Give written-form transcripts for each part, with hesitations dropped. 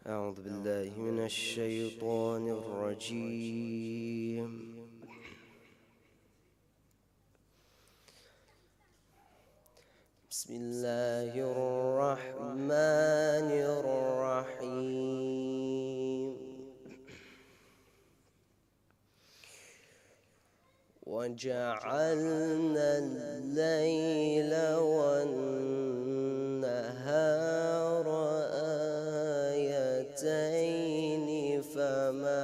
أعوذ بالله من الشيطان الرجيم. بسم الله الرحمن الرحيم. وجعلنا الليل والنهار آيتين فمحونا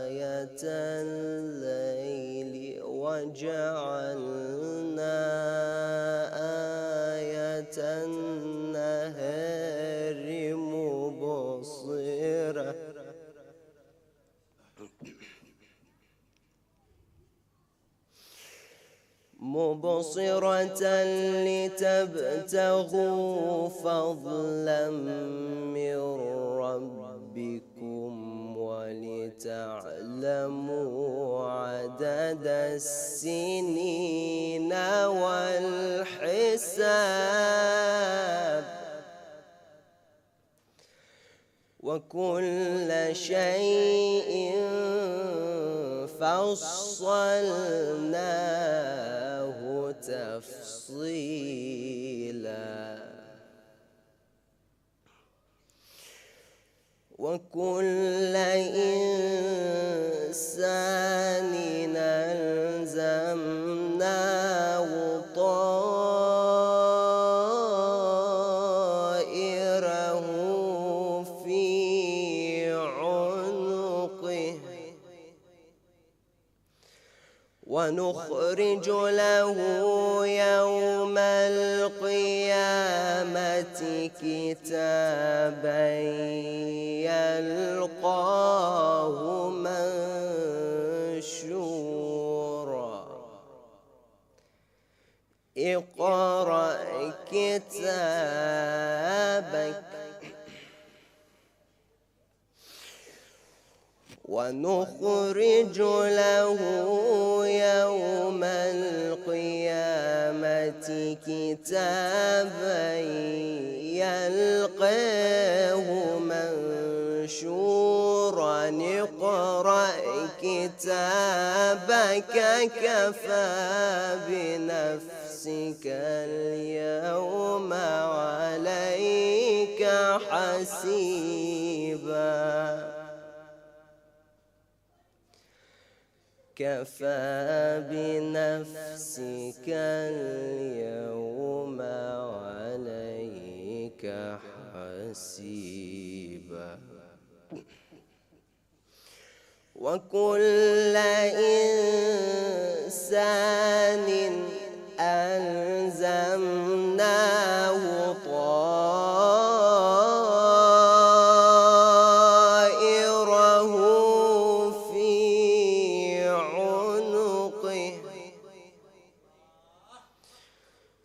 آية الليل وجعلنا آية النهار مبصرة لتبتغوا فضلا من ربكم ولتعلموا عدد السنين والحساب وكل شيء فصلناه تفصيلا وكل إنسان ألزمناه طائره في عنقه ونخرج له يوم القيامة كتابا يلقاه منشورا اقرأ كتابك ونخرج له يوم القيامة كتابا يلقاه منشورا اقرأ كتابك كفى بنفسك اليوم عليك حسيبا كفى بنفسك اليوم عليك حسيبا وكل إنسان ألزمناه طائره في عنقه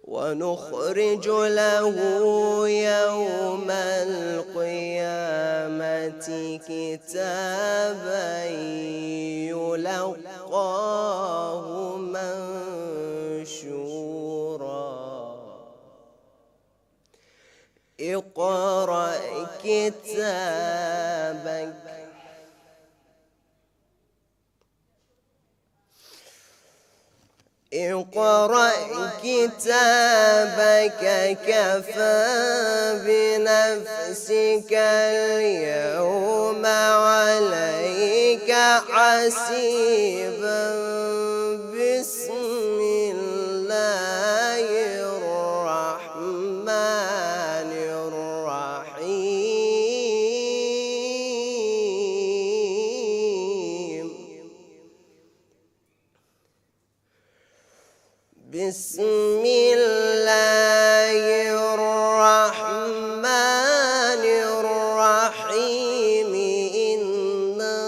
ونخرج له يوم القيامة كتابا يلقاه منشورا اقرأ كتابك اقرأ كتابك كفى بنفسك اليوم عليك حسيبا بسم الله الرحمن الرحيم بسم الله الرحمن الرحيم إنا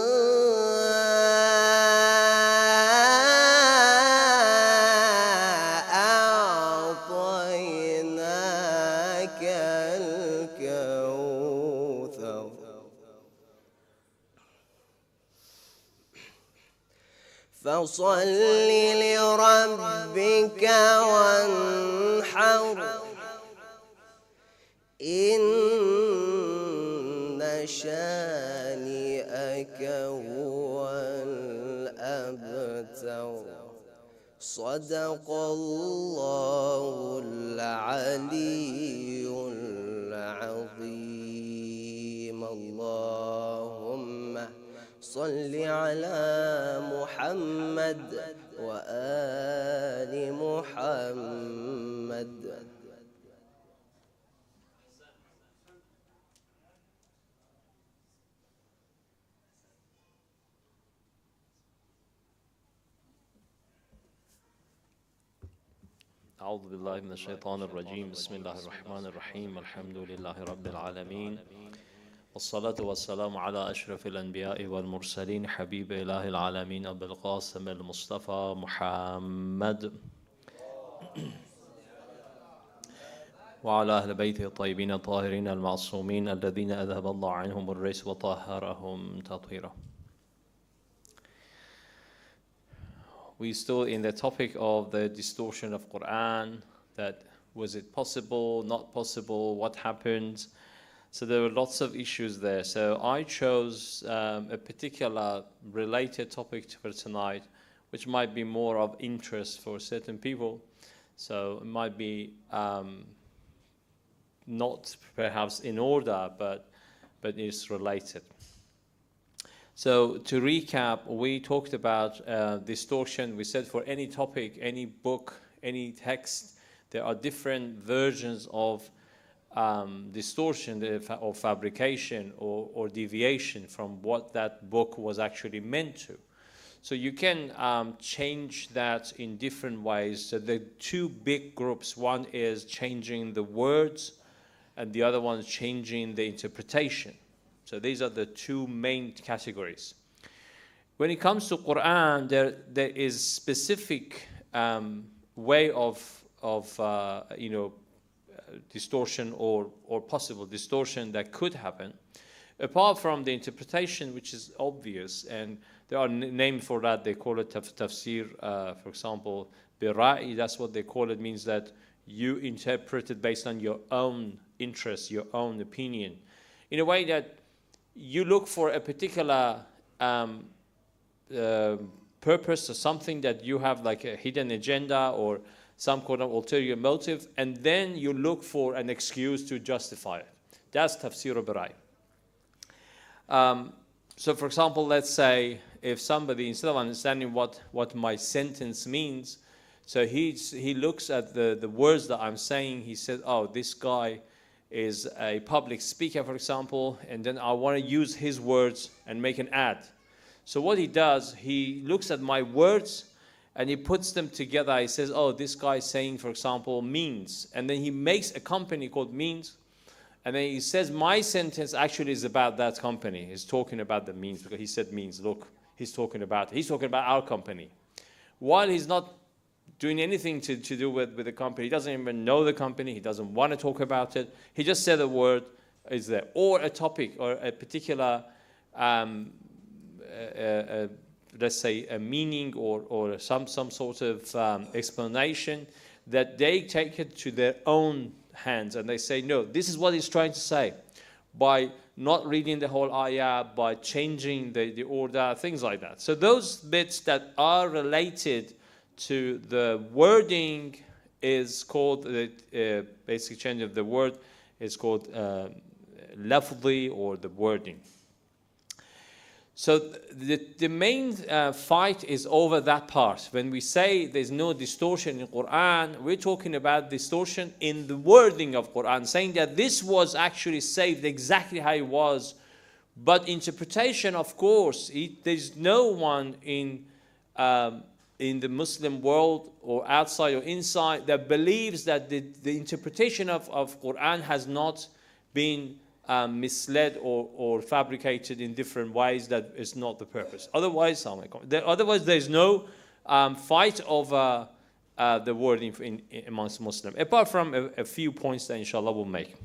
أعطيناك الكوثر فصل لربك وانحر صدق الله العلي العظيم. اللهم صل على محمد وآل محمد. أعوذ بالله من الشيطان الرجيم. بسم الله الرحمن الرحيم. الحمد لله رب العالمين، والصلاة والسلام على أشرف الأنبياء والمرسلين، حبيب إله العالمين أبي القاسم المصطفى محمد وعلى أهل بيته الطيبين الطاهرين المعصومين الذين أذهب الله عنهم الرجس وطهرهم تطهيرا. We're still in the topic of the distortion of Quran, that was it possible, not possible, what happened. So there were lots of issues there. So I chose a particular related topic for tonight, which might be more of interest for certain people. So it might be not perhaps in order, but it's related. So to recap, we talked about distortion. We said for any topic, any book, any text, there are different versions of distortion or fabrication or deviation from what that book was actually meant to. So you can change that in different ways. So the two big groups, one is changing the words and the other one is changing the interpretation. So these are the two main categories. When it comes to Quran, there is specific way of distortion or possible distortion that could happen, apart from the interpretation, which is obvious, and there are names for that. They call it tafsir, for example, bira'i. That's what they call it. Means that you interpret it based on your own interest, your own opinion, in a way that you look for a particular purpose or something that you have, like a hidden agenda or some kind of ulterior motive, and then you look for an excuse to justify it. That's tafsir bira'i. So for example, let's say if somebody, instead of understanding what my sentence means, so he looks at the words that I'm saying, he said, oh, this guy is a public speaker, for example, and then I want to use his words and make an ad. So what he does, he looks at my words and he puts them together. He says, oh, this guy is saying, for example, means. And then he makes a company called Means. And then he says, my sentence actually is about that company. He's talking about the Means because he said Means. Look, he's talking about our company. While he's not doing anything to do with the company. He doesn't even know the company. He doesn't want to talk about it. He just said a word is there, or a topic, or a particular, let's say, a meaning or some sort of explanation that they take it to their own hands and they say, no, this is what he's trying to say, by not reading the whole ayah, by changing the order, things like that. So those bits that are related to the wording is called, the basic change of the word is called lafzi, or the wording. So the main fight is over that part. When we say there's no distortion in Quran, we're talking about distortion in the wording of Quran, saying that this was actually saved exactly how it was, but interpretation, of course, there's no one in the Muslim world or outside or inside that believes that the interpretation of Quran has not been misled or fabricated in different ways. That is not the purpose. Otherwise, there's no fight over the wording amongst Muslims, apart from a few points that inshallah we'll make.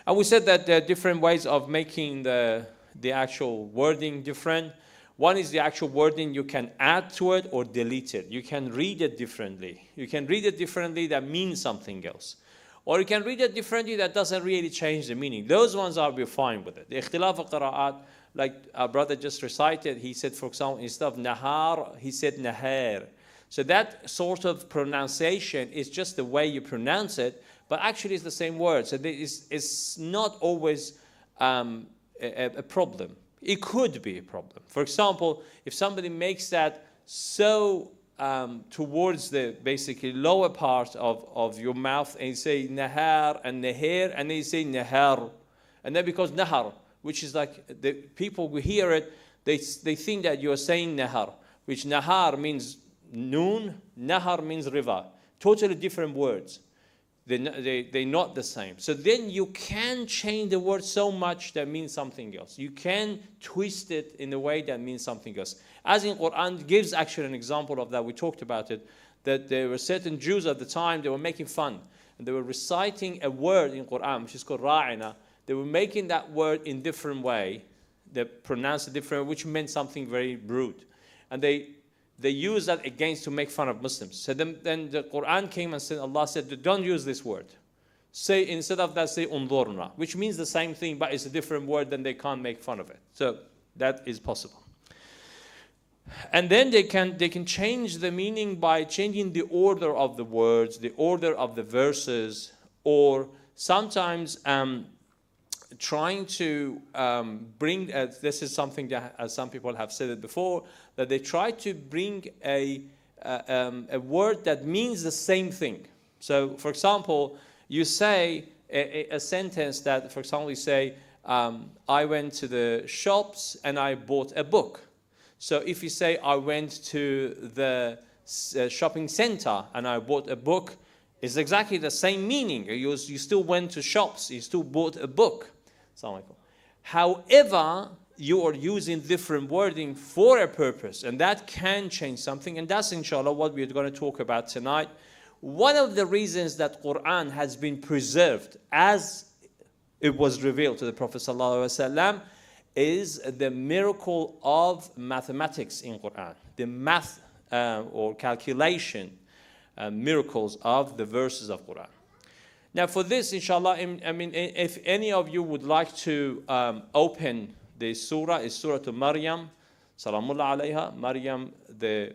And we said that there are different ways of making the actual wording different. One is the actual wording. You can add to it or delete it. You can read it differently. You can read it differently, that means something else. Or you can read it differently that doesn't really change the meaning. Those ones I'll be fine with it. The ikhtilaf al-qira'at, like our brother just recited, he said, for example, instead of nahar, he said nahar. So that sort of pronunciation is just the way you pronounce it, but actually it's the same word. So it's not always a problem. It could be a problem. For example, if somebody makes that so towards the basically lower part of your mouth, and you say nahar and nahir, and then you say nahar, and then because nahar, which is like the people who hear it, they think that you are saying nahar, which nahar means noon, nahar means river, totally different words. They're not the same. So then you can change the word so much that means something else. You can twist it in a way that means something else. As in Quran gives actually an example of that. We talked about it, that there were certain Jews at the time, they were making fun. And they were reciting a word in Quran, which is called ra'ina. They were making that word in different way. They pronounced it different, which meant something very rude. And they use that against to make fun of Muslims. So then the Quran came and said, Allah said, don't use this word. Say, instead of that, say undurna, which means the same thing, but it's a different word, then they can't make fun of it. So that is possible. And then they can change the meaning by changing the order of the words, the order of the verses, or sometimes trying to bring, this is something that, as some people have said it before, that they try to bring a word that means the same thing. So, for example, you say a sentence that, for example, you say, I went to the shops and I bought a book. So if you say, I went to the shopping center and I bought a book, it's exactly the same meaning. You still went to shops, you still bought a book. However, you are using different wording for a purpose, and that can change something, and that's inshallah what we're going to talk about tonight. One of the reasons that Quran has been preserved as it was revealed to the Prophet ﷺ is the miracle of mathematics in Quran, the math or calculation miracles of the verses of Quran. Now for this, inshallah, I mean, if any of you would like to open the surah, is Surah to Maryam, Salamullah alayha, Maryam, the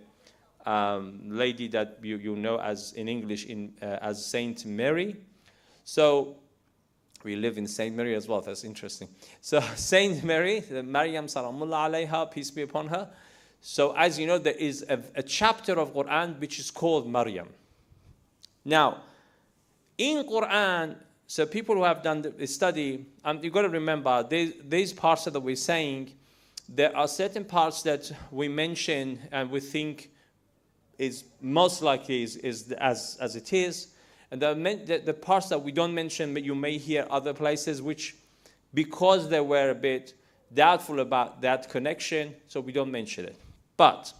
lady that you know as in English as Saint Mary. So we live in Saint Mary as well, that's interesting. So Saint Mary, Maryam, Salamullah alayha, peace be upon her. So as you know, there is a chapter of Quran which is called Maryam. Now, in Quran, so people who have done the study, you've got to remember, these parts that we're saying, there are certain parts that we mention and we think is most likely is as it is. And the parts that we don't mention, but you may hear other places, which because they were a bit doubtful about that connection, so we don't mention it. But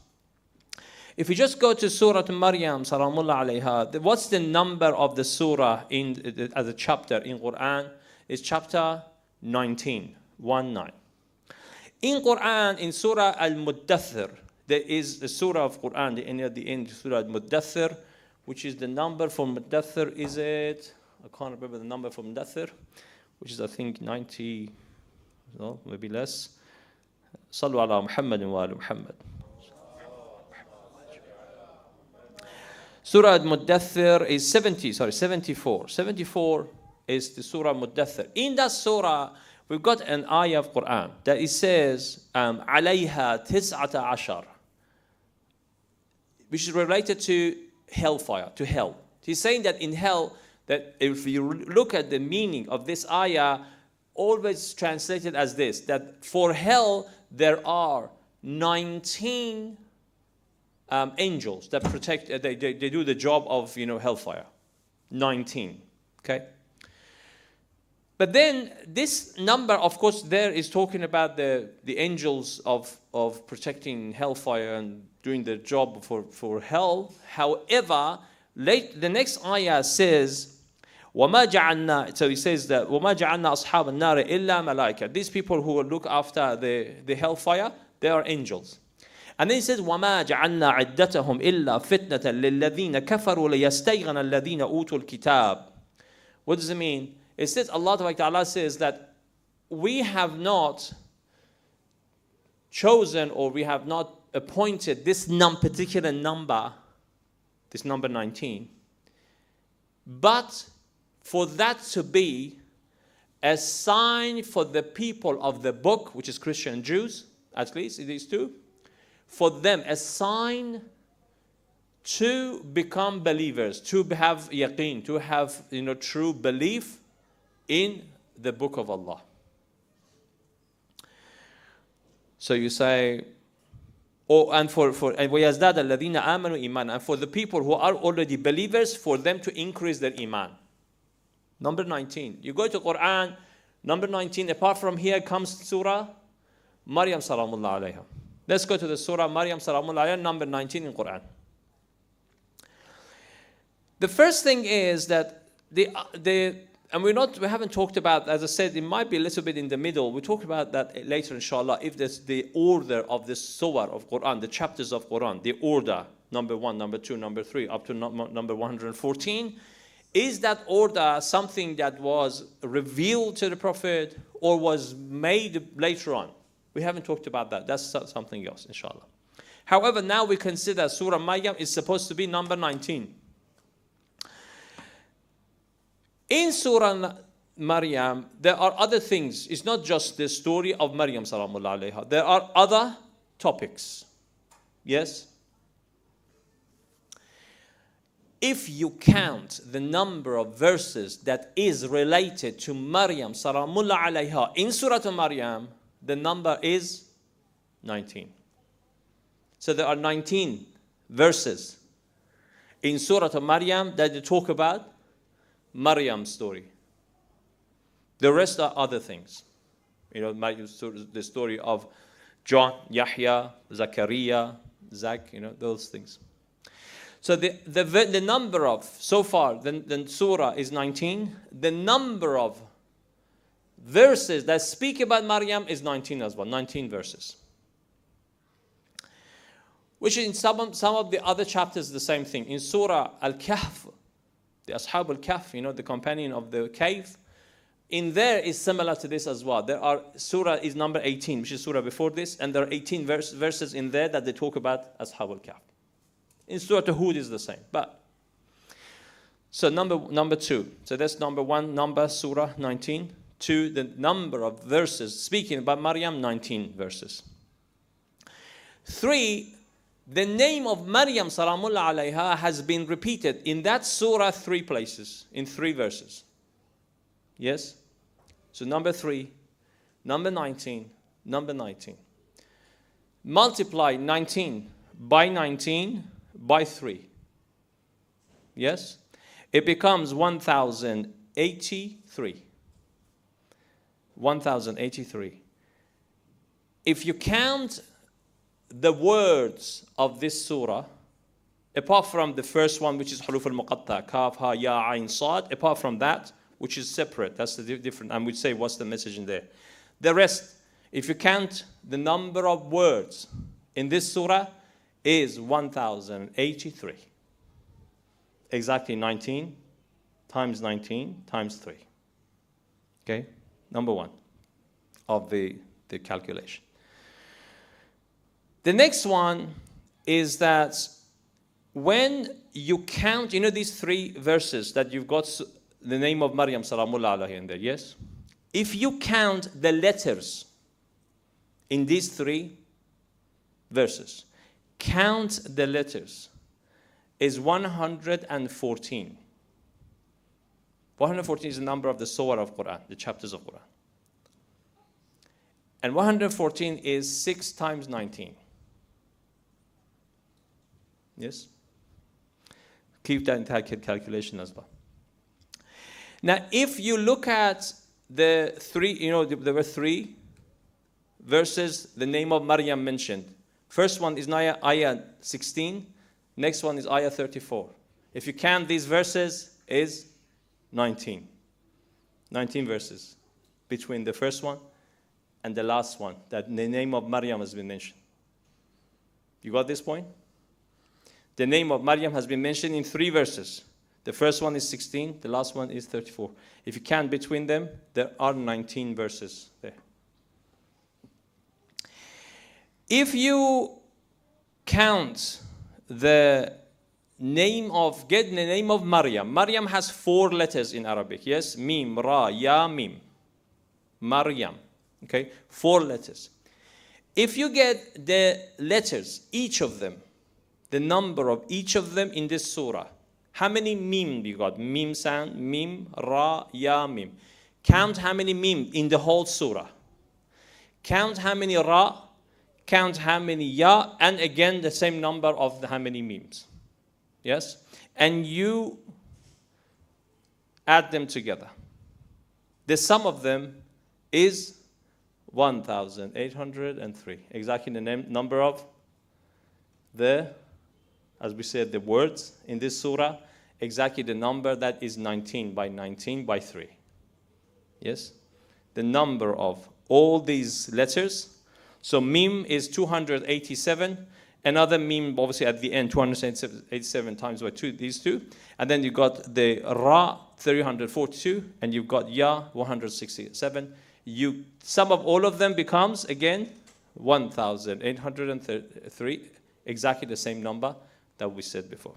if you just go to Surah Maryam, Salamullah alayha, what's the number of the surah as a chapter in Quran? It's chapter 19, 1-9. In Quran, in Surah Al-Muddathir, there is a surah of Quran, the end Surah Al-Muddathir, which is the number for Muddathir, is it? I can't remember the number for Muddathir, which is I think 90, no, maybe less. Sallu ala Muhammadin wa ala Muhammad. Surah Al-Muddathir is 74. 74 is the Surah Al-Muddathir. In that surah, we've got an ayah of Quran that it says, عَلَيْهَا تِسْعَةَ عَشَرٍ, which is related to hellfire, to hell. He's saying that in hell, that if you look at the meaning of this ayah, always translated as this, that for hell, there are 19 angels that protect, they do the job of, hellfire. 19, okay? But then this number, of course, there is talking about the angels of protecting hellfire and doing the job for hell. However, the next ayah says, وَمَا جَعَلْنَا, so he says that, وَمَا جَعَلْنَا أَصْحَابَ النَّارِ إِلَّا مَلَائِكَةً. These people who will look after the hellfire, they are angels. And then he says, وَمَا جَعَلْنَا عِدَّتَهُمْ إِلَّا فِتْنَةً لِلَّذِينَ كَفَرُوا لِيَسْتَيْغَنَ الَّذِينَ أُوتُوا الْكِتَابِ What does it mean? It says, Allah Ta'ala says that we have not chosen or we have not appointed this particular number, this number 19, but for that to be a sign for the people of the book, which is Christian and Jews, at least these two, for them a sign to become believers, to have yaqeen, to have true belief in the book of Allah. So you say, and وَيَزْدَادَ الَّذِينَ آمَنُوا إِيمَانًا, and for the people who are already believers, for them to increase their iman. Number 19. You go to Quran, number 19, apart from here comes Surah Maryam Salamullah alayha. Let's go to the Surah Maryam Salamullah alayha, number 19 in Quran. The first thing is that and we haven't talked about, as I said, it might be a little bit in the middle. We talk about that later, inshallah, if there's the order of the surah of Quran, the chapters of Quran, the order, number 1, number 2, number 3, up to number 114. Is that order something that was revealed to the Prophet or was made later on? We haven't talked about that. That's something else, inshallah. However, now we consider Surah Maryam is supposed to be number 19. In Surah Maryam, there are other things. It's not just the story of Maryam Salamullah alayha. There are other topics. Yes? If you count the number of verses that is related to Maryam Salamullah alayha in Surah Maryam, the number is 19. So there are 19 verses in Surah Maryam that they talk about Maryam's story. The rest are other things. The story of John, Yahya, Zachariah, those things. So the number of, so far, the surah is 19. The number of verses that speak about Maryam is 19 as well, 19 verses. Which in some of the other chapters, the same thing. In Surah Al-Kahf, the Ashab al-Kahf, the companion of the cave, in there is similar to this as well. Surah is number 18, which is surah before this, and there are 18 verses in there that they talk about Ashab al-Kahf. In Surah Hud is the same. So number 2. So that's number 1, surah 19. 2, the number of verses speaking about Maryam, 19 verses. 3, the name of Maryam Salamullah alayha has been repeated in that surah 3 places, in 3 verses. Yes? So number 3, number 19, number 19. Multiply 19 by 19 by 3. Yes? It becomes 1083. 1083. If you count the words of this surah, apart from the first one, which is Huruf al-Muqatta, Kaf, Ha, Ya, Ain, Sad, apart from that, which is separate, that's the different, and we'd say what's the message in there. The rest, if you count the number of words in this surah, is 1083. Exactly 19 times 19 times 3. Okay? Number 1 of the calculation. The next one is that when you count, these 3 verses that you've got the name of Maryam Salamullah alayha in there, yes? If you count the letters in these 3 verses, count the letters, is 114. 114 is the number of the surah of Quran, the chapters of Quran. And 114 is 6 times 19. Yes? Keep that in calculation as well. Now, if you look at the 3, there were 3 verses, the name of Maryam mentioned. First one is ayah 16. Next one is ayah 34. If you count these verses, is 19. 19 verses between the first one and the last one, that the name of Maryam has been mentioned. You got this point? The name of Maryam has been mentioned in 3 verses. The first one is 16, the last one is 34. If you count between them, there are 19 verses there. If you count the name of, get the name of Maryam. Maryam has 4 letters in Arabic, yes? Mim, Ra, Ya, Mim. Maryam, okay? 4 letters. If you get the letters, each of them, the number of each of them in this surah, how many mim you got? Mim sound, mim, ra, ya, mim. Count how many mim in the whole surah. Count how many ra, count how many ya, and again the same number of how many mims. Yes? And you add them together. The sum of them is 1,803. Exactly the number of the, as we said, the words in this surah, exactly the number that is 19 by 19 by 3. Yes? The number of all these letters. So mim is 287. Another mim, obviously, at the end, 287 times by 2, these two. And then you got the ra, 342, and you've got ya, 167. You sum of all of them becomes, again, 1,803, exactly the same number that we said before.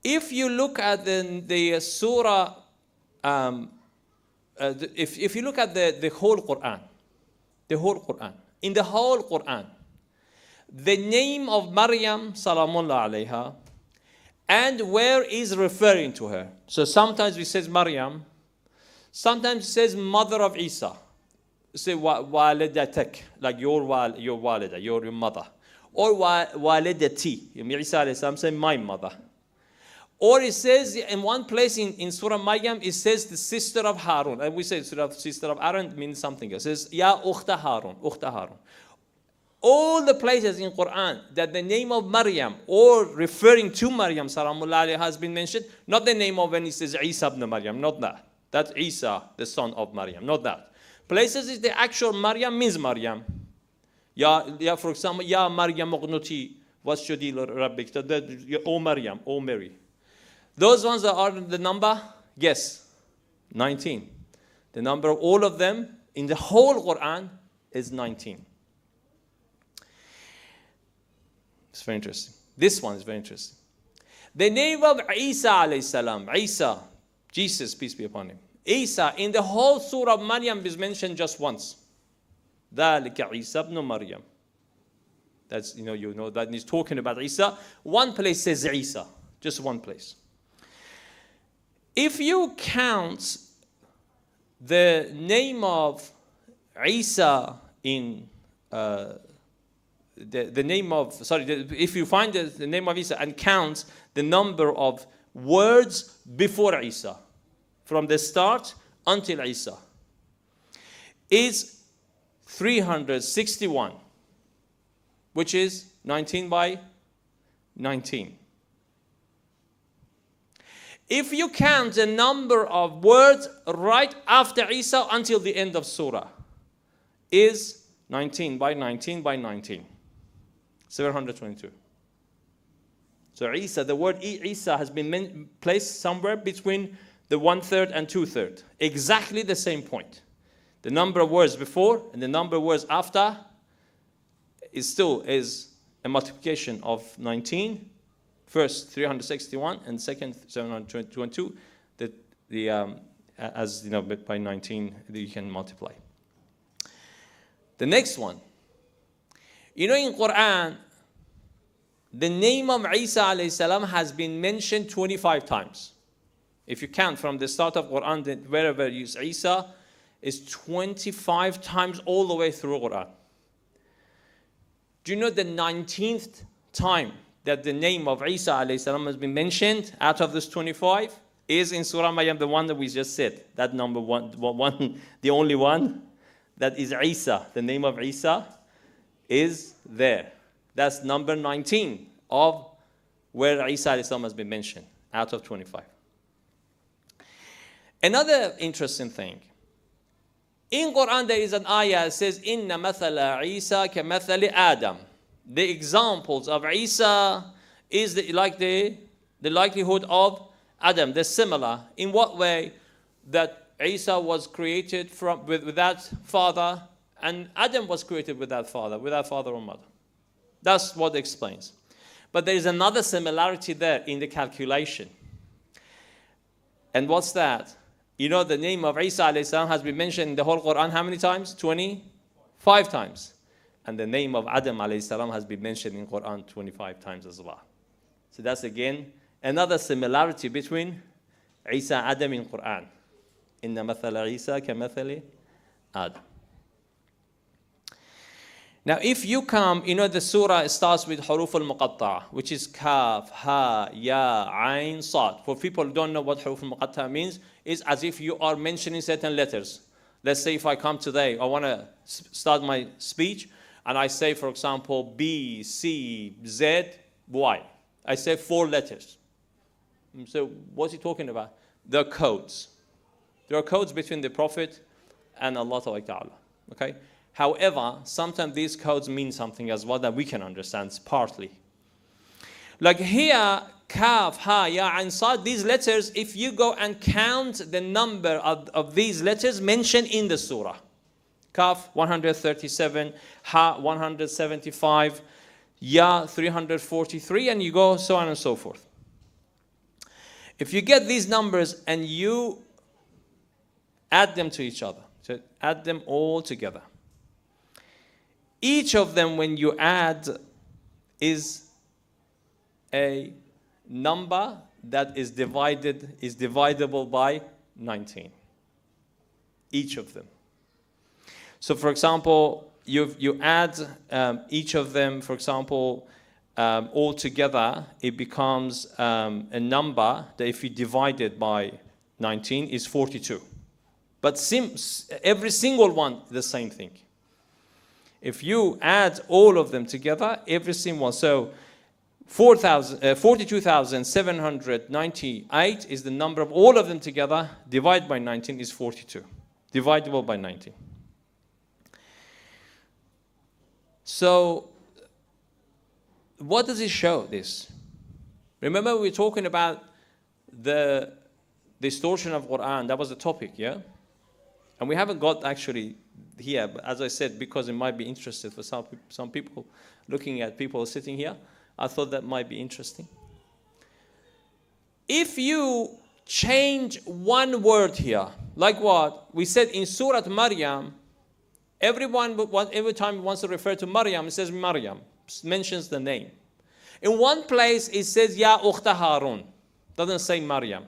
If you look at the surah, if you look at the whole Quran, in the whole Quran, the name of Maryam, salamullah alayha, and where is referring to her. So sometimes we says Maryam, sometimes it says mother of Isa. Say walidatak, like your walida, your mother. Or walidati, Isa alayhi salam say my mother. Or it says in one place in Surah Maryam, it says the sister of Harun. And we say sister of Aaron means something else. It says, Ya ukhta Harun, ukhta Harun. All the places in Quran that the name of Maryam or referring to Maryam, salamullah alayha, has been mentioned, not the name of when it says Isa ibn Maryam, not that. That's Isa, the son of Maryam, not that. Places is the actual Maryam means Maryam. Ya, for example, Ya Maryam uqnuti wasjudi rabbik. O Maryam, O Mary. Those ones that are the number, yes, 19. The number of all of them in the whole Quran is 19. It's very interesting. This one is very interesting. The name of Isa alayhi salam, Isa, Jesus, peace be upon him. Isa, in the whole surah of Maryam is mentioned just once. ذَلِكَ عِيسَى ibn Maryam. That's, you know that he's talking about Isa. One place says Isa, just one place. If you count the name of Isa in if you find the name of Isa and count the number of words before Isa, from the start until Isa, is 361, which is 19 by 19. If you count the number of words right after Isa until the end of Surah, is 19 by 19 by 19. 722. So Isa, the word Isa has been placed somewhere between the 1/3 and 2/3. Exactly the same point. The number of words before and the number of words after is still a multiplication of 19. First 361 and second 722. As you know, by 19 you can multiply. The next one. You know, in Quran, the name of Isa alayhi salam has been mentioned 25 times. If you count from the start of Quran, wherever you use Isa, is 25 times all the way through Quran. Do you know the 19th time that the name of Isa alayhi salam has been mentioned out of this 25 is in Surah Maryam, the one that we just said. That number one, the only one that is Isa, the name of Isa is there. That's number 19 of where Isa alayhi salam has been mentioned out of 25. Another interesting thing. In Quran there is an ayah that says, Inna mathala Isa ka mathali Adam. The examples of Isa is the likelihood of Adam. They're similar. In what way? That Isa was created without father, and Adam was created without father or mother. That's what it explains. But there is another similarity there in the calculation. And what's that? You know, the name of Isa alayhi salam has been mentioned in the whole Quran how many times? 25 times. And the name of Adam alayhi salam has been mentioned in Quran 25 times as well. So that's again another similarity between Isa and Adam in Quran. Inna mathala Isa ka mathali Adam. Now, if you come, you know, the surah starts with huruf al-muqatta'a, which is kaf, ha, ya, ayn, sad. For people who don't know what huruf al-muqatta'a means, it's as if you are mentioning certain letters. Let's say if I come today, I want to start my speech, and I say, for example, B, C, Z, Y. I say 4 letters. So what's he talking about? There are codes. There are codes between the Prophet and Allah Ta'ala. Okay? However, sometimes these codes mean something as well that we can understand partly. Like here, kaf, ha, ya, and sad, these letters, if you go and count the number of these letters mentioned in the surah. Kaf, 137, ha, 175, ya, 343, and you go so on and so forth. If you get these numbers and you add them to each other, so add them all together, each of them, when you add, is a number that is divisible by 19. Each of them. So, for example, you add each of them, for example, all together, it becomes a number that if you divide it by 19 is 42. But every single one, the same thing. If you add all of them together, every single one, so 42,798 is the number of all of them together, divided by 19 is 42, divisible by 19. So, what does it show, this? Remember we were talking about the distortion of Quran, that was the topic, yeah? And we haven't got actually here, but as I said, because it might be interesting for some people looking at people sitting here, I thought that might be interesting. If you change one word here, like what? We said in Surah Maryam, every time it wants to refer to Maryam, it says Maryam, mentions the name. In one place, it says Ya Ukhta Harun, doesn't say Maryam.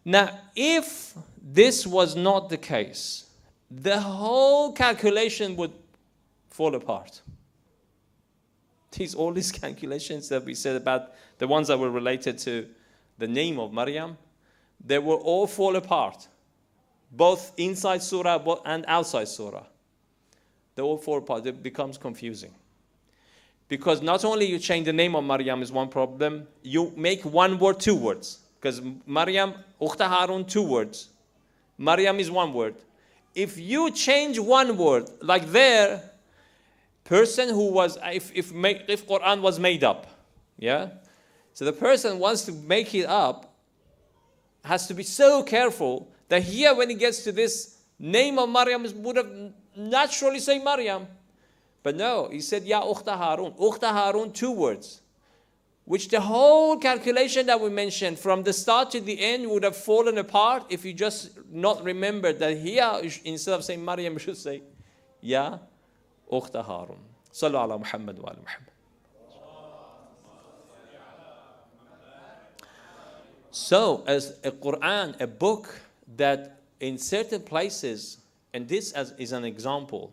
Now, if this was not the case, the whole calculation would fall apart. All these calculations that we said about the ones that were related to the name of Maryam, they will all fall apart, both inside surah and outside surah. They all fall apart. It becomes confusing. Because not only you change the name of Maryam is one problem, you make one word 2 words. Because Maryam, Ukhta Harun, 2 words. Maryam is 1 word. If you change one word, like there, person who was, if Quran was made up, yeah? So the person wants to make it up, has to be so careful that here when he gets to this name of Maryam, would have naturally say Maryam. But no, he said, Ya Ukhta Harun. Ukhta Harun, 2 words. Which the whole calculation that we mentioned from the start to the end would have fallen apart if you just not remembered that here, instead of saying Maryam, you should say, Ya Ukhta Harun. Sallu ala Muhammad wa ala Muhammad. So, as a Quran, a book that in certain places, and this is an example,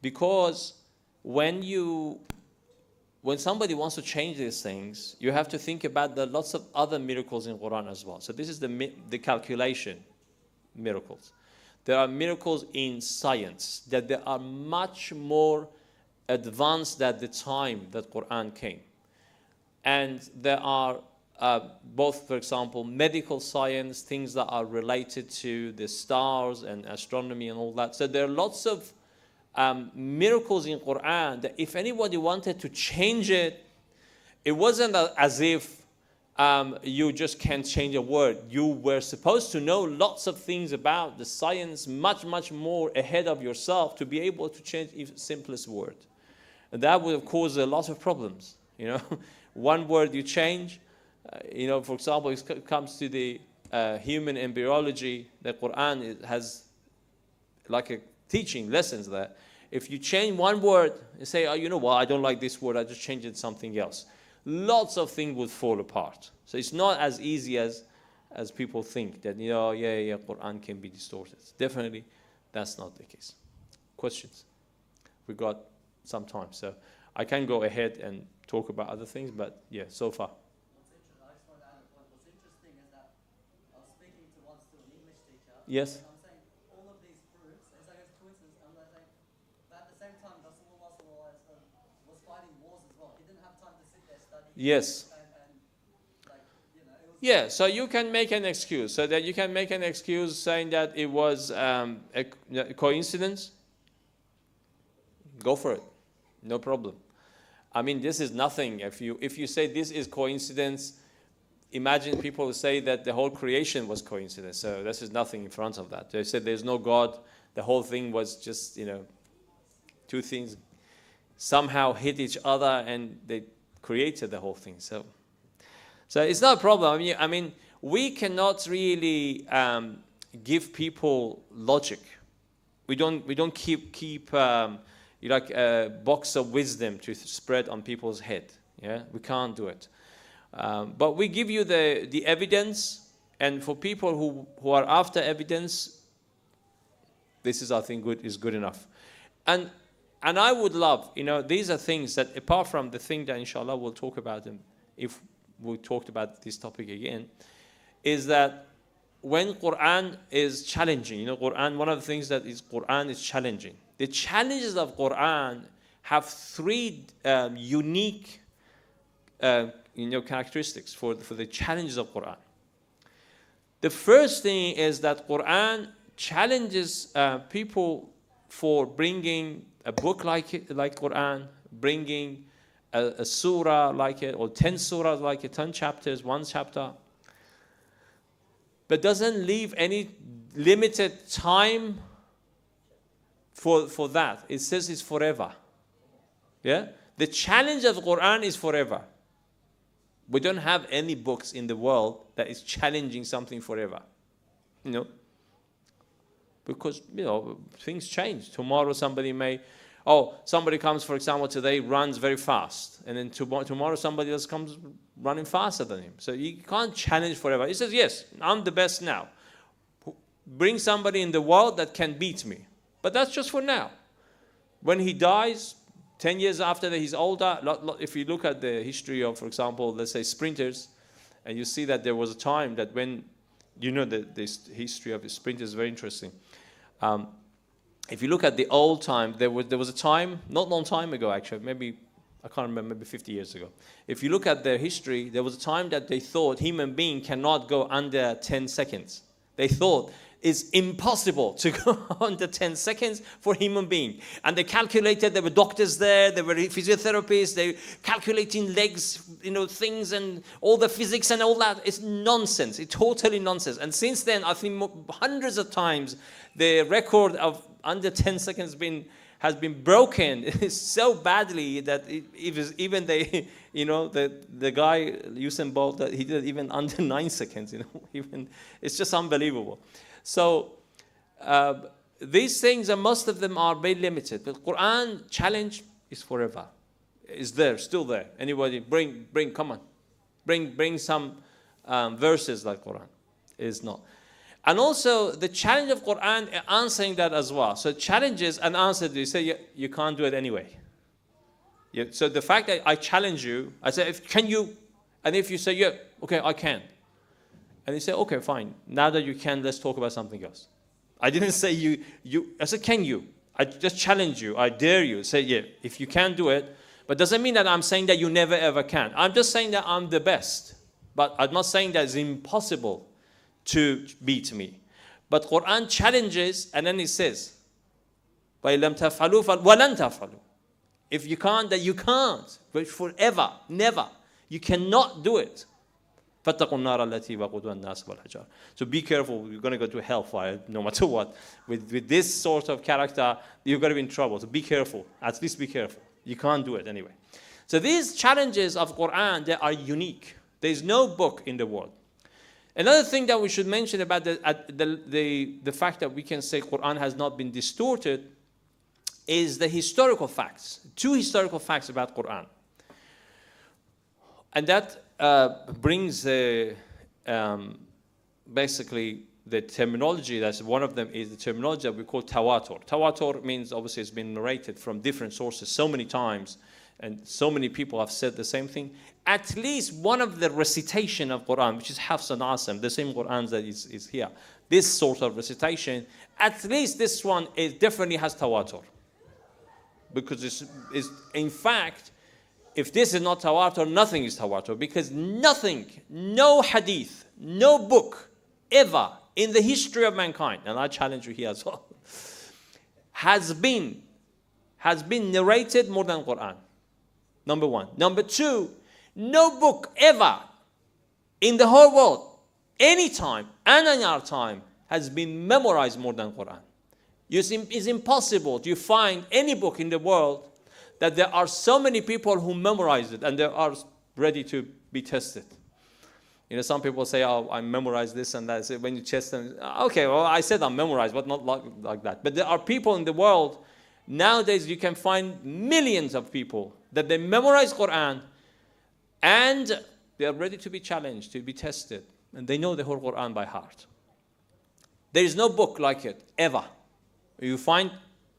because when somebody wants to change these things, you have to think about the lots of other miracles in Quran as well. So this is the calculation miracles. There are miracles in science that they are much more advanced at the time that Quran came. And there are both, for example, medical science, things that are related to the stars and astronomy and all that. So there are lots of miracles in Quran that if anybody wanted to change it, it wasn't as if you just can't change a word. You were supposed to know lots of things about the science, much, much more ahead of yourself to be able to change even simplest word. And that would have caused a lot of problems. One word you change, for example, it comes to the human embryology, the Quran has like a teaching lessons there. If you change one word and say, oh, you know what, I don't like this word, I just change it to something else, lots of things would fall apart. So it's not as easy as people think that, Quran can be distorted. Definitely, that's not the case. Questions? We got some time, so I can go ahead and talk about other things, but yeah, so far. I just want to add a point. What's interesting is that I was speaking to once to an English teacher. Yes. And I'm saying all of these proofs, it's like it's coincidence. I'm saying, but at the same time, Rasulullah was fighting wars as well. He didn't have time to sit there studying. Yes. And it was. Yeah, so you can make an excuse. So that you can make an excuse saying that it was a coincidence. Go for it. No problem. I mean, this is nothing. If you say this is coincidence, imagine people say that the whole creation was coincidence. So this is nothing in front of that. They said there's no God. The whole thing was just, two things somehow hit each other and they created the whole thing. So it's not a problem. I mean, we cannot really give people logic. We don't keep like a box of wisdom to spread on people's head. Yeah, we can't do it. But we give you the evidence, and for people who are after evidence, this is, I think, good enough. And I would love, these are things that, apart from the thing that inshallah we'll talk about them if we talked about this topic again, is that when Quran is challenging, Quran, one of the things that is Quran is challenging. The challenges of Quran have three unique characteristics for the challenges of Quran. The first thing is that Quran challenges people for bringing a book like Quran, bringing a surah like it, or 10 surahs like it, 10 chapters, one chapter, but doesn't leave any limited time for that. It says it's forever. Yeah? The challenge of the Quran is forever. We don't have any books in the world that is challenging something forever. Because, things change. Tomorrow somebody somebody comes, for example, today runs very fast. And then tomorrow somebody else comes running faster than him. So you can't challenge forever. He says, yes, I'm the best now. Bring somebody in the world that can beat me. But that's just for now. When he dies, 10 years after that, he's older. If you look at the history of, for example, let's say sprinters, and you see that there was a time that when, this history of the sprinters is very interesting. If you look at the old time, there was a time, not long time ago actually, maybe, I can't remember, maybe 50 years ago. If you look at their history, there was a time that they thought human being cannot go under 10 seconds. They thought it's impossible to go under 10 seconds for human being. And they calculated, there were doctors there, there were physiotherapists, they calculating legs, things and all the physics and all that. It's nonsense. It's totally nonsense. And since then, I think hundreds of times, the record of under 10 seconds has been broken so badly that even the guy Usain Bolt, that he did even under 9 seconds. It's just unbelievable. So these things, and most of them are very limited. But Quran challenge is forever. It's there, still there. Anybody come on, bring some verses like Quran. It's not. And also the challenge of Quran answering that as well. So challenges and answers, you say you can't do it anyway. So the fact that I challenge you, I say, can you? And if you say, yeah, okay, I can. And you say, okay, fine. Now that you can, let's talk about something else. I didn't say you. I said, can you? I just challenge you. I dare you. Say, yeah, if you can do it. But doesn't mean that I'm saying that you never ever can. I'm just saying that I'm the best. But I'm not saying that it's impossible to beat me. But Quran challenges, and then it says, وَإِلَّمْ تَفْعَلُوا وَلَنْ تَفْعَلُوا. If you can't, then you can't. But forever, never. You cannot do it. فَاتَّقُوا النَّارَ الَّتِي وَقُودُهَا النَّاسُ وَالْحِجَارَةُ. So be careful, you're going to go to hellfire no matter what. With this sort of character, you're going to be in trouble. So be careful, at least be careful. You can't do it anyway. So these challenges of Quran, they are unique. There is no book in the world. Another thing that we should mention about the fact that we can say Quran has not been distorted is the historical facts. Two historical facts about Quran. And that brings basically the terminology. That's one of them is the terminology that we call tawatur. Tawatur means obviously it's been narrated from different sources so many times, and so many people have said the same thing. At least one of the recitation of Quran, which is Hafs and Asim, the same Quran that is here, this sort of recitation, at least this one definitely has tawatur. Because it's in fact, if this is not tawatur, nothing is tawatur. Because nothing, no hadith, no book ever in the history of mankind, and I challenge you here as well, has been narrated more than Quran. Number one. Number two, no book ever in the whole world, any time and any other time, has been memorized more than Quran. It's impossible to find any book in the world that there are so many people who memorize it and they are ready to be tested. You know, some people say, oh, I memorized this and that. So when you test them, okay, well, I said I memorized, but not like that. But there are people in the world, nowadays you can find millions of people that they memorize Quran and they are ready to be challenged, to be tested. And they know the whole Quran by heart. There is no book like it, ever. You find,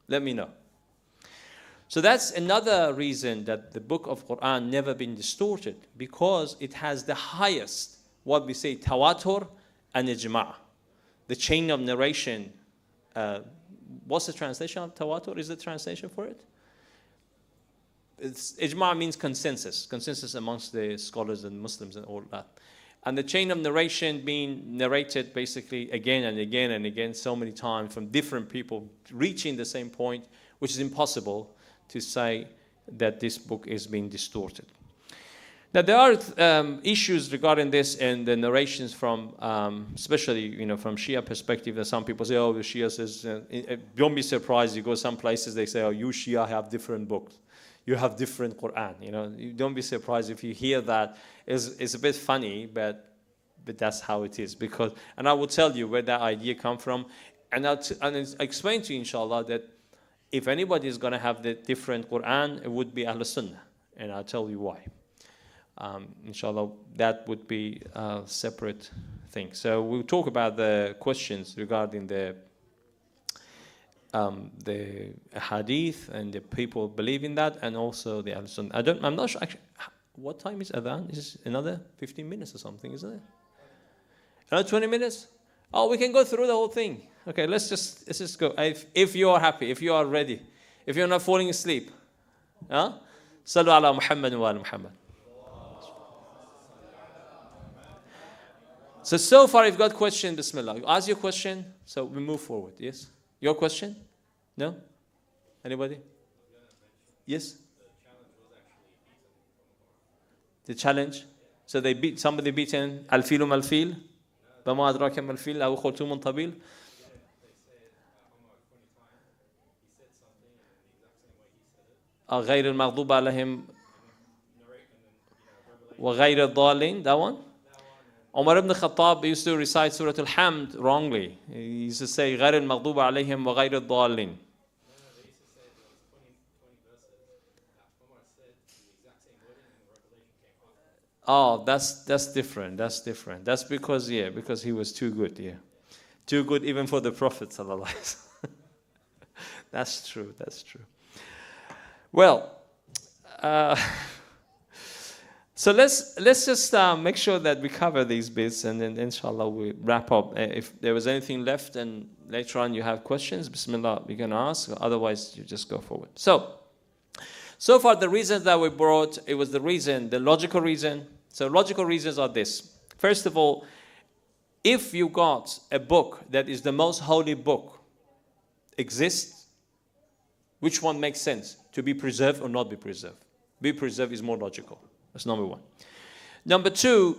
let me know. So that's another reason that the book of Quran never been distorted, because it has the highest, what we say, tawatur and ijma'. The chain of narration. What's the translation of tawatur? Is the translation for it? Ijma' means consensus amongst the scholars and Muslims and all that. And the chain of narration being narrated basically again and again and again so many times from different people reaching the same point, which is impossible to say that this book is being distorted. Now there are issues regarding this and the narrations from, especially from Shia perspective. That some people say, "Oh, the Shia says." Don't be surprised. You go some places, they say, "Oh, you Shia have different books. You have different Quran." You don't be surprised if you hear that. It's a bit funny, but that's how it is. And I will tell you where that idea come from, and I'll explain to you, inshallah, that if anybody is going to have the different Quran, it would be Ahl Sunnah, and I'll tell you why. Inshallah, that would be a separate thing. So we'll talk about the questions regarding the hadith and the people believe in that, and also the Ahl Sunnah. I'm not sure actually. What time is adhan? Is it another 15 minutes or something, isn't it? Another 20 minutes? Oh, we can go through the whole thing. Okay, let's just go. If you are happy, if you are ready, if you're not falling asleep. Sallu ala Muhammad wa ala Muhammad. So far you've got question, bismillah. You ask your question, so we move forward. Yes? Your question? No? Anybody? Yes? The challenge. So somebody beaten al-filu mal-fil. بما أدراك ما الفيل أو خرطوم طويل. غير المغضوب عليهم وغير الضالين. That one. Umar ibn Khattab used to recite Surah Al-Hamd wrongly. He used to say غير المغضوب عليهم وغير الضالين. Oh, that's different. That's different. That's because he was too good. Yeah, too good even for the Prophet sallallahu alaihi wasallam. That's true. That's true. Well, so let's just make sure that we cover these bits, and then inshallah we wrap up. If there was anything left, and later on you have questions, bismillah, we can ask. Otherwise, you just go forward. So far the reasons that we brought, it was the logical reason. So logical reasons are this. First of all, if you got a book that is the most holy book exists, which one makes sense? To be preserved or not be preserved? Be preserved is more logical. That's number one. Number two,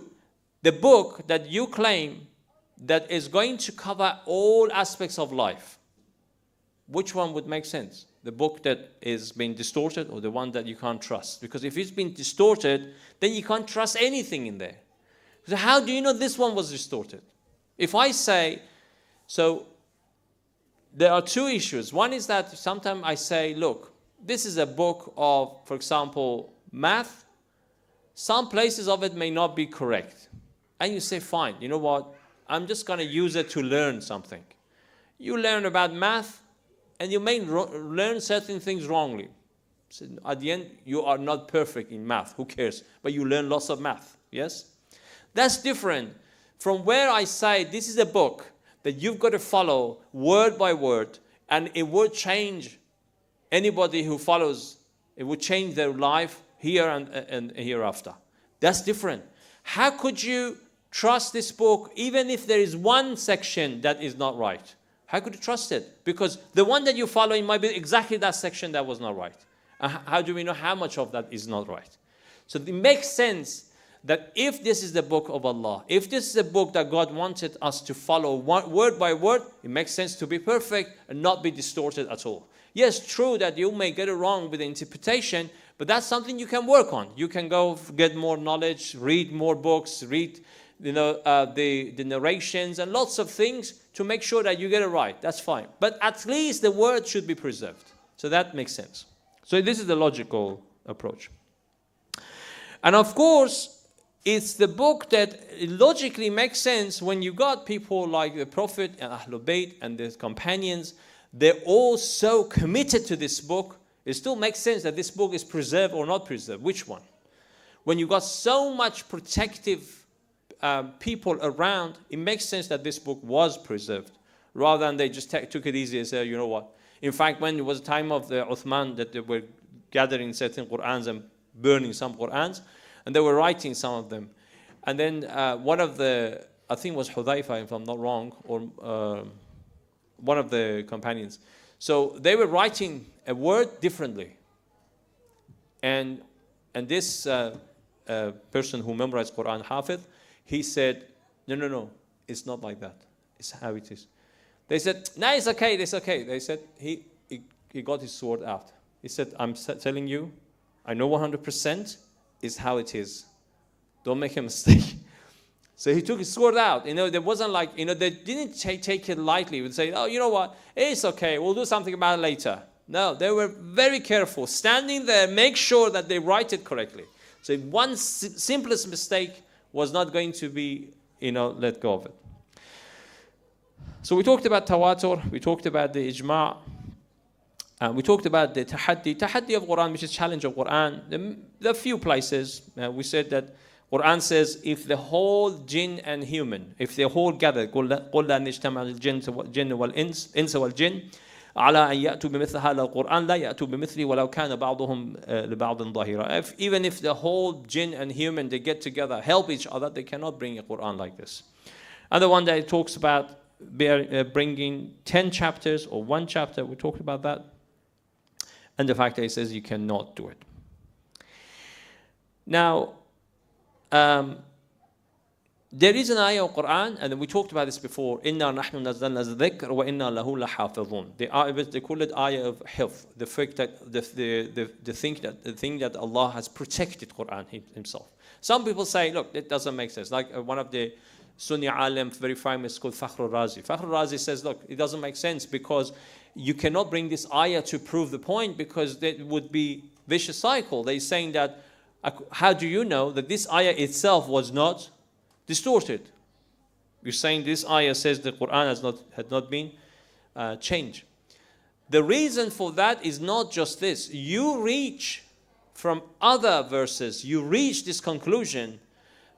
the book that you claim that is going to cover all aspects of life, which one would make sense? The book that is being distorted or the one that you can't trust? Because if it's been distorted, then you can't trust anything in there. So how do you know this one was distorted? If I say, so there are two issues. One is that sometimes I say, look, this is a book of, for example, math. Some places of it may not be correct. And you say, fine, you know what? I'm just going to use it to learn something. You learn about math, and you may learn certain things wrongly. So at the end, you are not perfect in math. Who cares? But you learn lots of math. Yes? That's different from where I say this is a book that you've got to follow word by word, and it will change anybody who follows. It will change their life here and hereafter. That's different. How could you trust this book even if there is one section that is not right? How could you trust it? Because the one that you're following might be exactly that section that was not right. How do we know how much of that is not right? So it makes sense that if this is the book of Allah, if this is a book that God wanted us to follow word by word, it makes sense to be perfect and not be distorted at all. Yes, true that you may get it wrong with the interpretation, but that's something you can work on. You can go get more knowledge, read more books, read the narrations and lots of things to make sure that you get it right. That's fine. But at least the word should be preserved. So that makes sense. So this is the logical approach. And of course, it's the book that logically makes sense when you got people like the Prophet and Ahlul Bayt and his companions. They're all so committed to this book. It still makes sense that this book is preserved or not preserved. Which one? When you got so much protective people around, it makes sense that this book was preserved, rather than they just took it easy and said, you know what. In fact, when it was the time of the Uthman, that they were gathering certain Qur'ans and burning some Qur'ans, and they were writing some of them. And then one of the, I think it was Hudhaifa, if I'm not wrong, or one of the companions. So they were writing a word differently. And this person who memorized Qur'an, Hafidh, he said, no, it's not like that. It's how it is. They said, no, it's okay, it's okay. They said, he got his sword out. He said, I'm telling you, I know 100% is how it is. Don't make a mistake. So he took his sword out. There wasn't like, they didn't take it lightly. They would say, oh, you know what, it's okay, we'll do something about it later. No, they were very careful. Standing there, make sure that they write it correctly. So one simplest mistake was not going to be, let go of it. So we talked about tawatur, we talked about the ijma', we talked about the tahaddi of Quran, which is challenge of Quran. There are few places. We said that Quran says if the whole jinn and human, if they all gather, قُلْ لَا نِجْتَمَعَ الْجِنُّ وَالْإِنسِ وَالْجِنِّ على أن يأتوا بمثل هذا القرآن لا يأتوا بمثله ولو كان بعضهم لبعض ظهيرا. Even if the whole jinn and human, they get together, help each other, they cannot bring a Quran like this. And the one that it talks about bringing 10 chapters or one chapter, we talked about that. And the fact that it says you cannot do it. Now, there is an ayah of Quran, and we talked about this before. إِنَّا نَحْنُ نَزَّلْنَا الذِّكْرَ وَإِنَّا لَهُ لَحَافِظُونَ. They call it ayah of hifz, the fact that the thing that Allah has protected Quran Himself. Some people say, look, it doesn't make sense. Like one of the Sunni alim, very famous, called Fakhr al-Razi. Fakhr al-Razi says, look, it doesn't make sense because you cannot bring this ayah to prove the point, because that would be vicious cycle. They're saying that, how do you know that this ayah itself was not distorted? You're saying this ayah says the Quran had not been changed. The reason for that is not just this. You reach from other verses, you reach this conclusion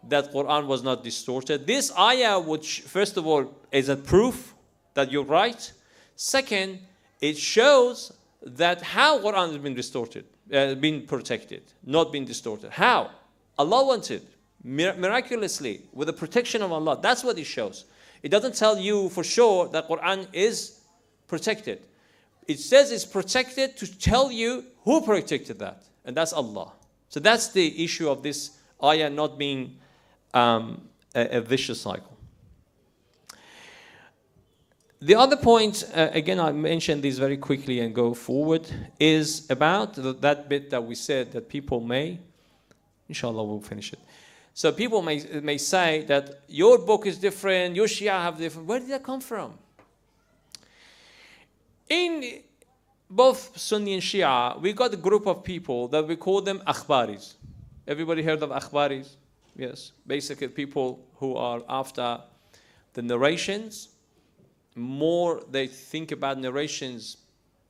that Quran was not distorted. This ayah, which first of all is a proof that you're right. Second, it shows that how Quran has been distorted, been protected, not been distorted. How? Allah wanted. Miraculously, with the protection of Allah. That's what it shows. It doesn't tell you for sure that Quran is protected. It says it's protected to tell you who protected that, and that's Allah. So that's the issue of this ayah not being a vicious cycle. The other point, again, I mentioned this very quickly and go forward, is about that bit that we said that people may, inshallah we'll finish it. So people may say that your book is different, your Shia have different. Where did that come from? In both Sunni and Shia, we got a group of people that we call them akhbaris. Everybody heard of akhbaris? Yes. Basically people who are after the narrations. More they think about narrations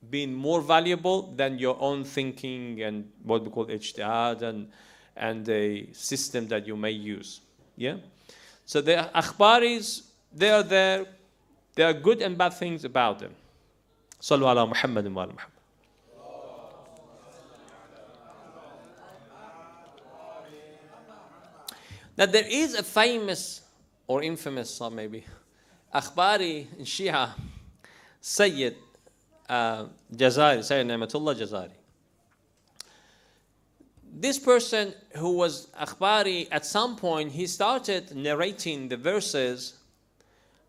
being more valuable than your own thinking and what we call ijtihad and the system that you may use. Yeah? So the akhbaris, they are there. There are good and bad things about them. Sallu ala Muhammad wa ala Muhammad. Now there is a famous or infamous maybe Akhbari in Shia, Sayyid Jazari, Sayyid Ni'matullah Jazari. This person who was Akhbari, at some point he started narrating the verses.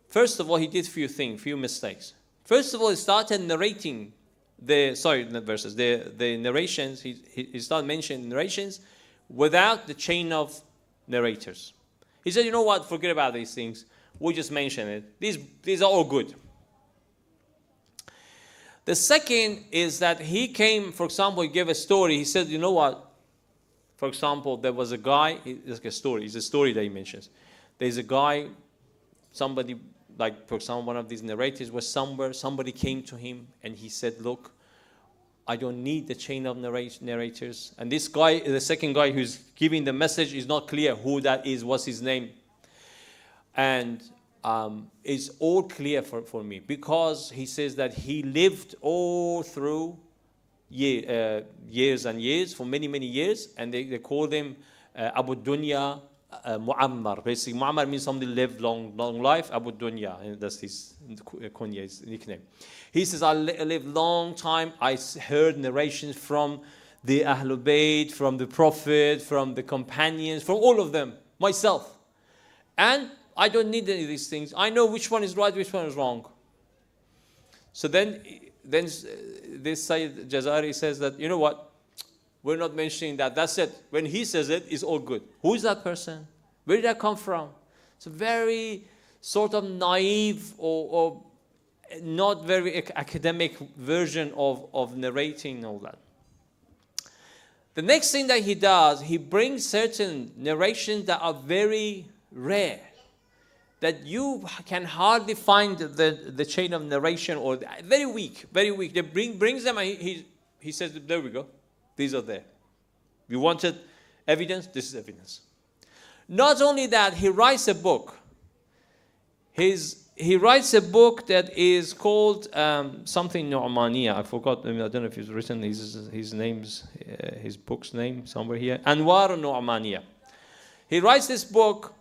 First of all, he did few mistakes. First of all, he started narrating the narrations. He started mentioning narrations without the chain of narrators. He said, you know what, forget about these things. We just mention it. These are all good. The second is that he came, for example, he gave a story. He said, you know what? For example, there was a guy, it's a story that he mentions. There's a guy, somebody, like for example, one of these narrators was somewhere, somebody came to him and he said, look, I don't need the chain of narrators. And this guy, the second guy who's giving the message, is not clear who that is, what's his name. And it's all clear for me because he says that he lived all through years and years, for many, many years, and they call him Abu Dunya Muammar. Basically, Muammar means somebody lived long life. Abu Dunya, and that's his kunya, his nickname. He says, I lived long time. I heard narrations from the Ahlul Bayt, from the Prophet, from the companions, from all of them, myself. And I don't need any of these things. I know which one is right, which one is wrong. So then this Sayyid Jazari says that, you know what? We're not mentioning that. That's it. When he says it, it's all good. Who is that person? Where did that come from? It's a very sort of naive or not very academic version of narrating all that. The next thing that he does, he brings certain narrations that are very rare, that you can hardly find the chain of narration, or very weak, very weak. They brings them and he says, there we go. These are there. You wanted evidence? This is evidence. Not only that, he writes a book. He writes a book that is called something Nu'maniya. I forgot. I don't know if he's written his name's his book's name somewhere here. Anwar Nu'maniya. He writes this book,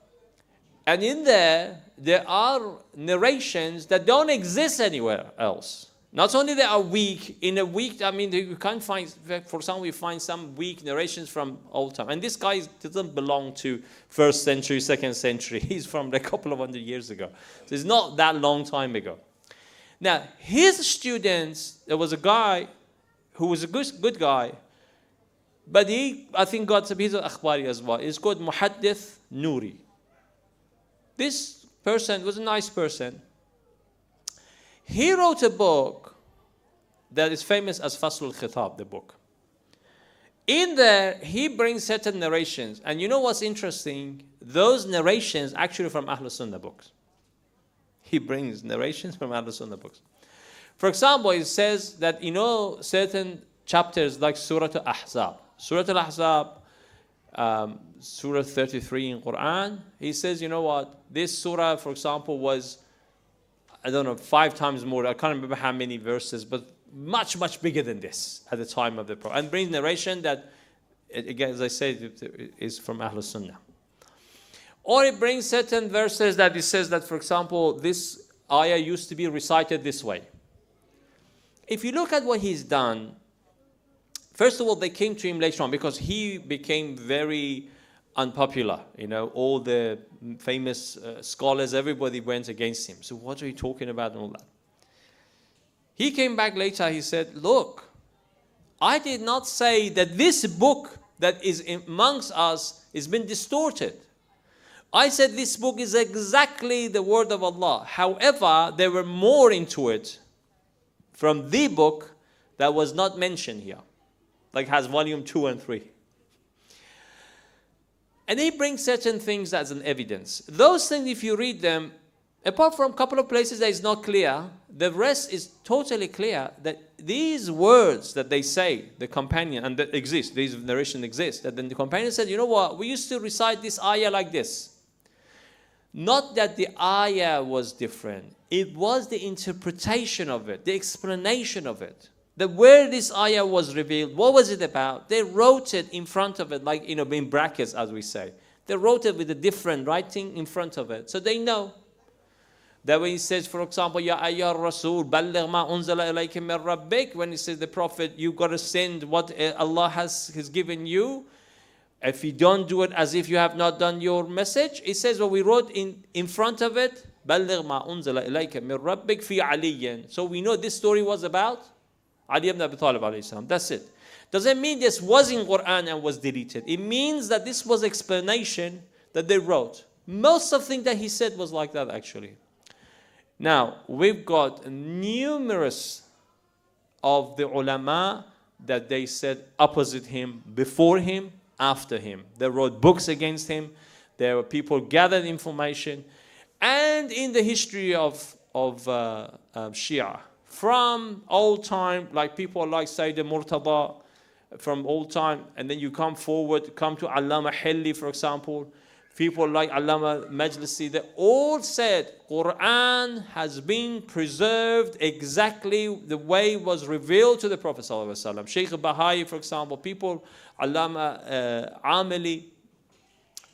and in there are narrations that don't exist anywhere else. Not only they are weak, in a weak, I mean, you can't find, for some we find some weak narrations from old time. And this guy doesn't belong to 1st century, 2nd century. He's from a couple of hundred years ago. So it's not that long time ago. Now, his students, there was a guy who was a good guy, but he, I think, got some piece of akhbari as well. It's called Muhaddith Nuri. This person was a nice person. He wrote a book that is famous as Fasl al-Khitab, the book. In there, he brings certain narrations. And you know what's interesting? Those narrations actually from Ahlul Sunnah books. He brings narrations from Ahlul Sunnah books. For example, it says that, you know, certain chapters like Surah Al-Ahzab. Surah Al-Ahzab, Surah 33 in Quran, he says, you know what? This surah, for example, was, I don't know, 5 times more. I can't remember how many verses, but much, much bigger than this at the time of the Prophet. And brings narration that, again, as I said, is from Ahlul Sunnah. Or it brings certain verses that it says that, for example, this ayah used to be recited this way. If you look at what he's done, First of all, they came to him later on because he became very unpopular. You know, all the famous scholars, everybody went against him. So what are you talking about and all that? He came back later, he said, look, I did not say that this book that is amongst us has been distorted. I said this book is exactly the word of Allah. However, there were more into it from the book that was not mentioned here. Like has volume 2 and 3. And he brings certain things as an evidence. Those things, if you read them, apart from a couple of places that is not clear, the rest is totally clear that these words that they say, the companion, and that exist, these narration exists, that then the companion said, you know what, we used to recite this ayah like this. Not that the ayah was different. It was the interpretation of it, the explanation of it. That where this ayah was revealed, what was it about? They wrote it in front of it, like, you know, in brackets, as we say. They wrote it with a different writing in front of it. So they know. That when he says, for example, Ya ayyuhar Rasul, balligh ma unzila ilayka min rabbik, when he says the Prophet, you've got to send what Allah has given you. If you don't do it as if you have not done your message, it says what we wrote in front of it, balligh ma unzila ilayka min rabbik fi aliyin. So we know this story was about Ali ibn Abi Talib alayhi salam. That's it. Doesn't mean this was in Quran and was deleted. It means that this was explanation that they wrote. Most of the things that he said was like that actually. Now, we've got numerous of the ulama that they said opposite him, before him, after him. They wrote books against him. There were people gathered information. And in the history of Shia, from old time, like people like Sayyid Murtada, from old time, and then you come forward, come to Allama Hilli, for example, people like Allama Majlisi, they all said Quran has been preserved exactly the way it was revealed to the Prophet ﷺ. Sheikh Bahai, for example, people, Allama Amili,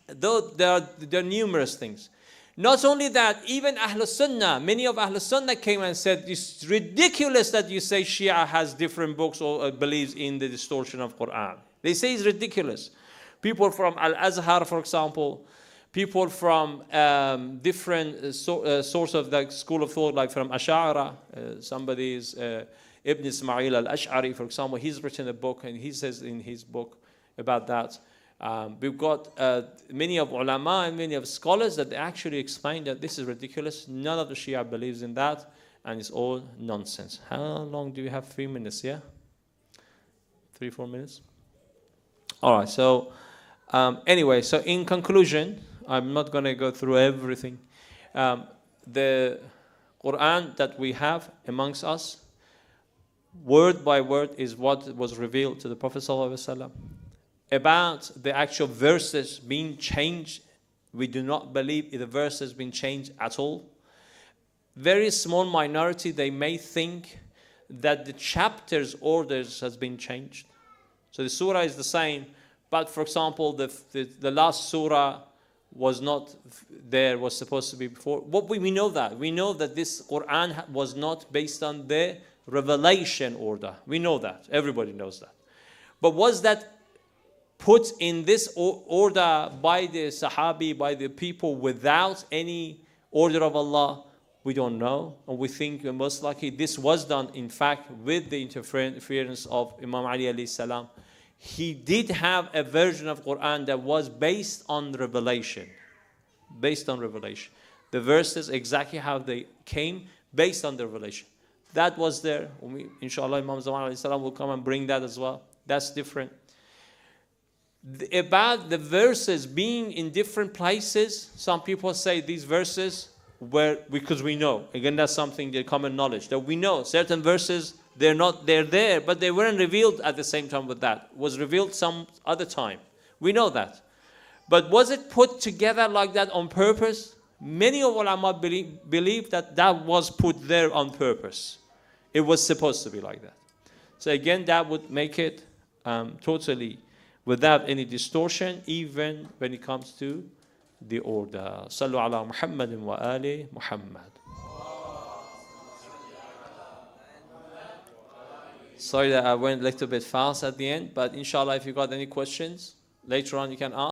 though there are numerous things. Not only that, even Ahlul Sunnah, many of Ahlul Sunnah came and said, it's ridiculous that you say Shia has different books or believes in the distortion of Quran. They say it's ridiculous. People from Al-Azhar, for example, people from different source of the school of thought, like from Ash'ara, somebody is Ibn Ismail al-Ash'ari, for example, he's written a book and he says in his book about that. We've got many of ulama and many of scholars that actually explain that this is ridiculous. None of the Shia believes in that and it's all nonsense. How long do you have? 3 minutes, yeah? 3-4 minutes? All right, so anyway, so in conclusion, I'm not going to go through everything. The Quran that we have amongst us, word by word, is what was revealed to the Prophet ﷺ. About the actual verses being changed, we do not believe the verse has been changed at all. Very small minority, they may think that the chapters orders has been changed. So the surah is the same, but for example, the last surah was not there, was supposed to be before. What we know that. We know that this Quran was not based on the revelation order. We know that. Everybody knows that. But was that put in this order by the Sahabi, by the people, without any order of Allah? We don't know. And we think most likely this was done, in fact, with the interference of Imam Ali alayhi salam. He did have a version of Quran that was based on revelation. Based on revelation. The verses, exactly how they came, based on the revelation. That was there. Inshallah, Imam Zaman alayhi salam will come and bring that as well. That's different. About the verses being in different places, some people say these verses were, because we know, again, that's something, the common knowledge, that we know certain verses, they're there, but they weren't revealed at the same time with that. It was revealed some other time. We know that. But was it put together like that on purpose? Many of ulama believe that that was put there on purpose. It was supposed to be like that. So again, that would make it totally without any distortion, even when it comes to the order. Sallu ala Muhammadin wa ali Muhammad. Sorry that I went a little bit fast at the end, but inshallah, if you got any questions later on, you can ask.